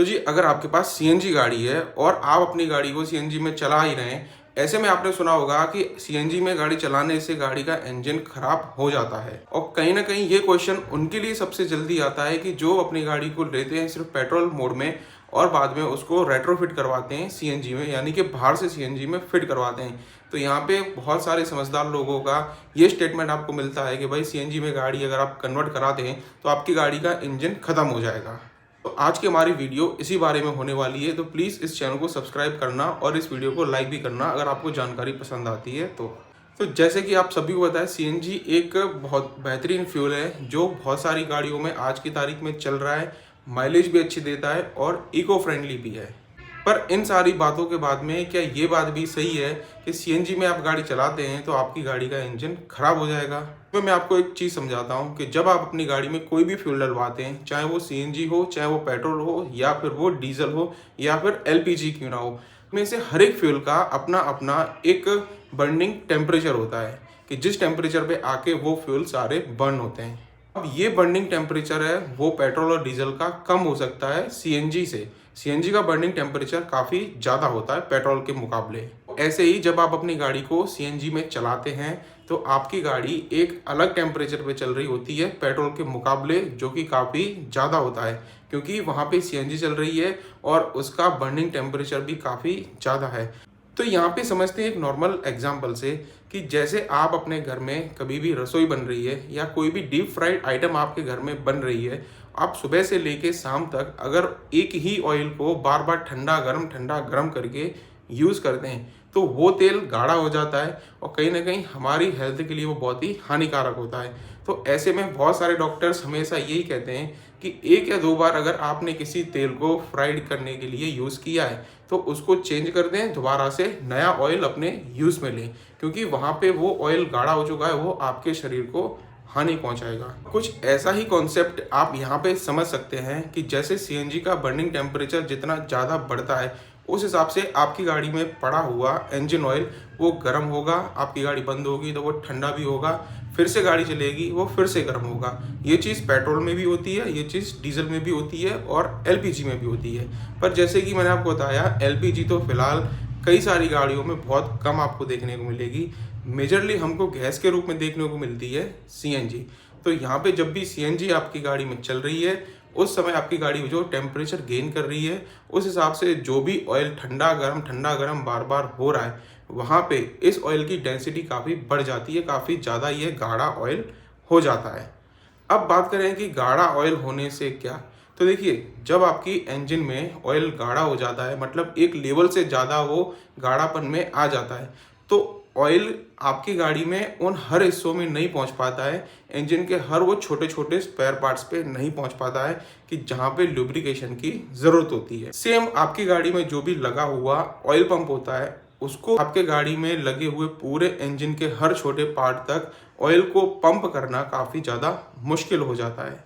तो जी अगर आपके पास सीएनजी गाड़ी है और आप अपनी गाड़ी को सीएनजी में चला ही रहे हैं, ऐसे में आपने सुना होगा कि सीएनजी में गाड़ी चलाने से गाड़ी का इंजन खराब हो जाता है। और कहीं ना कहीं ये क्वेश्चन उनके लिए सबसे जल्दी आता है कि जो अपनी गाड़ी को लेते हैं सिर्फ पेट्रोल मोड में और बाद में उसको रेट्रोफिट करवाते हैं सीएनजी में, यानी कि बाहर से सीएनजी में फिट करवाते हैं। तो यहाँ पे बहुत सारे समझदार लोगों का ये स्टेटमेंट आपको मिलता है कि भाई सीएनजी में गाड़ी अगर आप कन्वर्ट कराते हैं तो आपकी गाड़ी का इंजन खत्म हो जाएगा। तो आज की हमारी वीडियो इसी बारे में होने वाली है, तो प्लीज़ इस चैनल को सब्सक्राइब करना और इस वीडियो को लाइक भी करना अगर आपको जानकारी पसंद आती है तो जैसे कि आप सभी को पता है, सीएनजी एक बहुत बेहतरीन फ्यूल है जो बहुत सारी गाड़ियों में आज की तारीख में चल रहा है, माइलेज भी अच्छी देता है और इको फ्रेंडली भी है। पर इन सारी बातों के बाद में क्या ये बात भी सही है कि सीएनजी में आप गाड़ी चलाते हैं तो आपकी गाड़ी का इंजन खराब हो जाएगा? तो मैं आपको एक चीज़ समझाता हूँ कि जब आप अपनी गाड़ी में कोई भी फ्यूल डलवाते हैं, चाहे वो सीएनजी हो, चाहे वो पेट्रोल हो, या फिर वो डीजल हो, या फिर एलपीजी क्यों ना हो, में से हर एक फ्यूल का अपना अपना एक बर्निंग टेम्परेचर होता है कि जिस टेम्परेचर पे आके वो फ्यूल सारे बर्न होते हैं। अब ये बर्निंग टेम्परेचर है वो पेट्रोल और डीजल का कम हो सकता है सीएनजी से। सीएनजी का बर्निंग टेम्परेचर काफ़ी ज़्यादा होता है पेट्रोल के मुकाबले। ऐसे ही जब आप अपनी गाड़ी को सीएनजी में चलाते हैं तो आपकी गाड़ी एक अलग टेम्परेचर पे चल रही होती है पेट्रोल के मुकाबले, जो कि काफ़ी ज़्यादा होता है क्योंकि वहाँ पे सीएनजी चल रही है और उसका बर्निंग टेम्परेचर भी काफ़ी ज़्यादा है। तो यहाँ पे समझते हैं एक नॉर्मल एग्जांपल से कि जैसे आप अपने घर में कभी भी रसोई बन रही है या कोई भी डीप फ्राइड आइटम आपके घर में बन रही है, आप सुबह से लेके शाम तक अगर एक ही ऑयल को बार बार ठंडा गरम करके यूज़ करते हैं तो वो तेल गाढ़ा हो जाता है और कहीं ना कहीं हमारी हेल्थ के लिए वो बहुत ही हानिकारक होता है। तो ऐसे में बहुत सारे डॉक्टर्स हमेशा यही कहते हैं कि एक या दो बार अगर आपने किसी तेल को फ्राइड करने के लिए यूज़ किया है तो उसको चेंज कर दें, दोबारा से नया ऑयल अपने यूज़ में लें, क्योंकि वहाँ पे वो ऑयल गाढ़ा हो चुका है, वो आपके शरीर को हानि पहुंचाएगा। कुछ ऐसा ही कॉन्सेप्ट आप यहाँ पे समझ सकते हैं कि जैसे सीएनजी का बर्निंग टेम्परेचर जितना ज़्यादा बढ़ता है उस हिसाब से आपकी गाड़ी में पड़ा हुआ इंजन ऑयल वो गर्म होगा, आपकी गाड़ी बंद होगी तो वो ठंडा भी होगा, फिर से गाड़ी चलेगी वो फिर से गर्म होगा। ये चीज़ पेट्रोल में भी होती है, ये चीज़ डीजल में भी होती है और एलपीजी में भी होती है। पर जैसे कि मैंने आपको बताया, एलपीजी तो फिलहाल कई सारी गाड़ियों में बहुत कम आपको देखने को मिलेगी। मेजरली हमको गैस के रूप में देखने को मिलती है सीएनजी। तो यहाँ पे जब भी सीएनजी आपकी गाड़ी में चल रही है उस समय आपकी गाड़ी जो टेम्परेचर गेन कर रही है उस हिसाब से जो भी ऑयल ठंडा गरम बार बार हो रहा है वहाँ पे इस ऑयल की डेंसिटी काफ़ी बढ़ जाती है, काफ़ी ज़्यादा ये गाढ़ा ऑयल हो जाता है। अब बात करें कि गाढ़ा ऑयल होने से क्या, तो देखिए जब आपकी इंजन में ऑयल गाढ़ा हो जाता है, मतलब एक लेवल से ज़्यादा वो गाढ़ापन में आ जाता है, तो ऑयल आपकी गाड़ी में उन हर हिस्सों में नहीं पहुंच पाता है, इंजन के हर वो छोटे छोटे स्पेयर पार्ट्स पे नहीं पहुंच पाता है कि जहां पे लुब्रिकेशन की ज़रूरत होती है। सेम आपकी गाड़ी में जो भी लगा हुआ ऑयल पंप होता है उसको आपके गाड़ी में लगे हुए पूरे इंजन के हर छोटे पार्ट तक ऑयल को पंप करना काफ़ी ज़्यादा मुश्किल हो जाता है।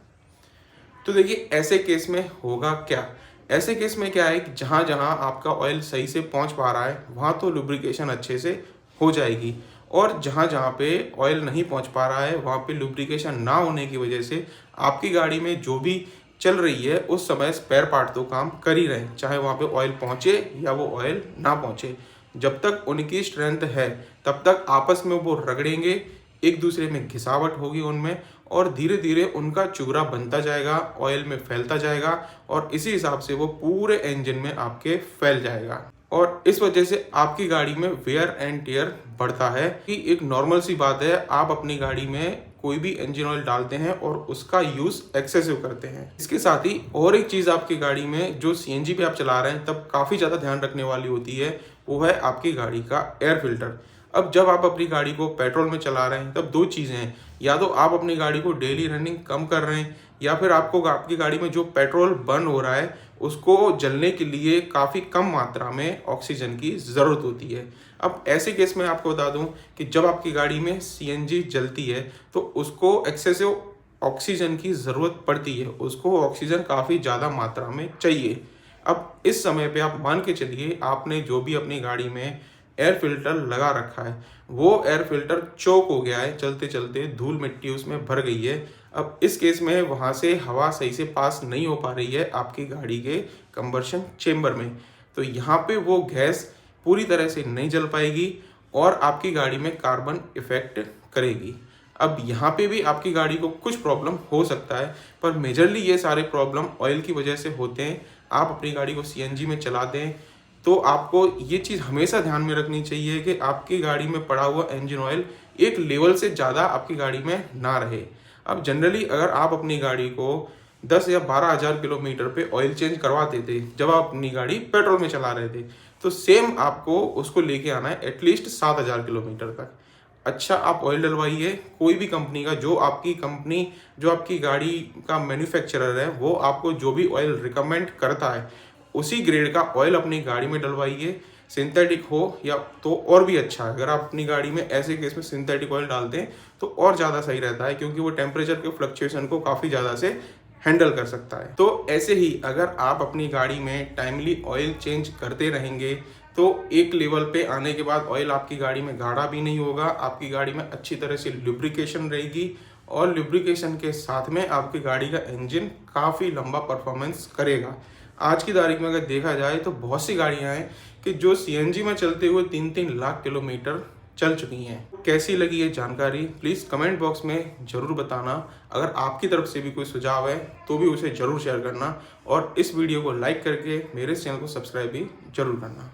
तो देखिए ऐसे केस में होगा क्या, ऐसे केस में क्या है कि जहाँ जहाँ आपका ऑयल सही से पहुँच पा रहा है वहाँ तो लुब्रिकेशन अच्छे से हो जाएगी, और जहाँ जहाँ पे ऑयल नहीं पहुँच पा रहा है वहाँ पे लुब्रिकेशन ना होने की वजह से आपकी गाड़ी में जो भी चल रही है उस समय स्पेयर पार्ट तो काम कर ही रहे हैं, चाहे वहाँ पे ऑयल पहुँचे या वो ऑयल ना पहुँचे। जब तक उनकी स्ट्रेंथ है तब तक आपस में वो रगड़ेंगे, एक दूसरे में घिसावट होगी उनमें, और धीरे धीरे उनका चूरा बनता जाएगा, ऑयल में फैलता जाएगा और इसी हिसाब से वो पूरे इंजन में आपके फैल जाएगा। और इस वजह से आपकी गाड़ी में वेयर एंड टेयर बढ़ता है कि एक नॉर्मल सी बात है, आप अपनी गाड़ी में कोई भी इंजन ऑयल डालते हैं और उसका यूज़ एक्सेसिव करते हैं। इसके साथ ही और एक चीज़ आपकी गाड़ी में जो सीएनजी पे आप चला रहे हैं तब काफ़ी ज़्यादा ध्यान रखने वाली होती है, वो है आपकी गाड़ी का एयर फिल्टर। अब जब आप अपनी गाड़ी को पेट्रोल में चला रहे हैं तब दो चीज़ें हैं, या तो आप अपनी गाड़ी को डेली रनिंग कम कर रहे हैं या फिर आपको आपकी गाड़ी में जो पेट्रोल बर्न हो रहा है उसको जलने के लिए काफ़ी कम मात्रा में ऑक्सीजन की ज़रूरत होती है। अब ऐसे केस में आपको बता दूं कि जब आपकी गाड़ी में सीएनजी जलती है तो उसको एक्सेसिव ऑक्सीजन की ज़रूरत पड़ती है, उसको ऑक्सीजन काफ़ी ज़्यादा मात्रा में चाहिए। अब इस समय पे आप मान के चलिए आपने जो भी अपनी गाड़ी में एयर फिल्टर लगा रखा है वो एयर फिल्टर चोक हो गया है, चलते चलते धूल मिट्टी उसमें भर गई है। अब इस केस में वहाँ से हवा सही से पास नहीं हो पा रही है आपकी गाड़ी के कंबर्शन चेम्बर में, तो यहाँ पे वो गैस पूरी तरह से नहीं जल पाएगी और आपकी गाड़ी में कार्बन इफेक्ट करेगी। अब यहाँ पे भी आपकी गाड़ी को कुछ प्रॉब्लम हो सकता है, पर मेजरली ये सारे प्रॉब्लम ऑयल की वजह से होते हैं। आप अपनी गाड़ी को सीएनजी में चलाते हैं तो आपको ये चीज़ हमेशा ध्यान में रखनी चाहिए कि आपकी गाड़ी में पड़ा हुआ इंजन ऑयल एक लेवल से ज़्यादा आपकी गाड़ी में ना रहे। अब जनरली अगर आप अपनी गाड़ी को 10 या 12,000 किलोमीटर पे ऑयल चेंज करवाते थे जब आप अपनी गाड़ी पेट्रोल में चला रहे थे, तो सेम आपको उसको लेके आना है एटलीस्ट 7,000 किलोमीटर तक। अच्छा, आप ऑयल डलवाइए कोई भी कंपनी का, जो आपकी कंपनी, जो आपकी गाड़ी का मैन्युफैक्चरर है, वो आपको जो भी ऑयल रिकमेंड करता है उसी ग्रेड का ऑयल अपनी गाड़ी में डलवाइए। सिंथेटिक हो या तो और भी अच्छा है। अगर आप अपनी गाड़ी में ऐसे केस में सिंथेटिक ऑयल डालते हैं तो और ज़्यादा सही रहता है, क्योंकि वो टेम्परेचर के फ्लक्चुएशन को काफ़ी ज़्यादा से हैंडल कर सकता है। तो ऐसे ही अगर आप अपनी गाड़ी में टाइमली ऑयल चेंज करते रहेंगे तो एक लेवल पे आने के बाद ऑयल आपकी गाड़ी में गाढ़ा भी नहीं होगा, आपकी गाड़ी में अच्छी तरह से लुब्रिकेशन रहेगी और लुब्रिकेशन के साथ में आपकी गाड़ी का इंजन काफ़ी लंबा परफॉर्मेंस करेगा। आज की तारीख में अगर देखा जाए तो बहुत सी गाड़ियां हैं कि जो सीएनजी में चलते हुए 3-3 लाख किलोमीटर चल चुकी हैं। कैसी लगी ये जानकारी प्लीज़ कमेंट बॉक्स में ज़रूर बताना। अगर आपकी तरफ से भी कोई सुझाव है तो भी उसे ज़रूर शेयर करना और इस वीडियो को लाइक करके मेरे चैनल को सब्सक्राइब भी ज़रूर करना।